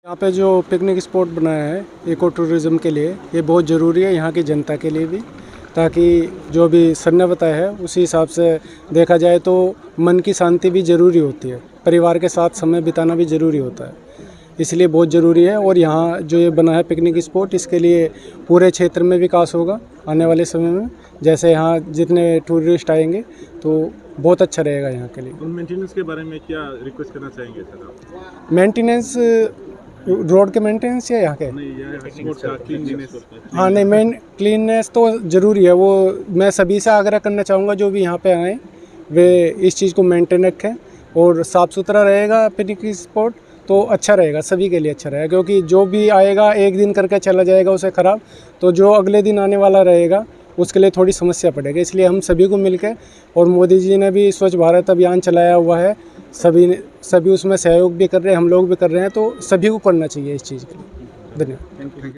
यहाँ पे जो पिकनिक स्पॉट बनाया है इको टूरिज़्म के लिए, ये बहुत ज़रूरी है यहाँ की जनता के लिए भी, ताकि जो भी सर ने बताया है उसी हिसाब से देखा जाए तो मन की शांति भी ज़रूरी होती है, परिवार के साथ समय बिताना भी ज़रूरी होता है, इसलिए बहुत ज़रूरी है। और यहाँ जो ये बना है पिकनिक स्पॉट, इसके लिए पूरे क्षेत्र में विकास होगा आने वाले समय में। जैसे यहाँ जितने टूरिस्ट आएंगे तो बहुत अच्छा रहेगा यहाँ के लिए। और मेंटेनेंस के बारे में क्या रिक्वेस्ट करना चाहेंगे सर आप? मेंटेनेंस, रोड के मेंटेनेंस या यहाँ के? हाँ नहीं, क्लीननेस तो ज़रूरी है। वो मैं सभी से आग्रह करना चाहूँगा जो भी यहाँ पे आएँ वे इस चीज़ को मेंटेन रखें, और साफ़ सुथरा रहेगा पिकनिक स्पॉट तो अच्छा रहेगा, सभी के लिए अच्छा रहेगा। क्योंकि जो भी आएगा एक दिन करके चला जाएगा उसे ख़राब, तो जो अगले दिन आने वाला रहेगा उसके लिए थोड़ी समस्या पड़ेगी। इसलिए हम सभी को मिलकर, और मोदी जी ने भी स्वच्छ भारत अभियान चलाया हुआ है, सभी उसमें सहयोग भी कर रहे हैं, हम लोग भी कर रहे हैं, तो सभी को करना चाहिए इस चीज़ के लिए। धन्यवाद।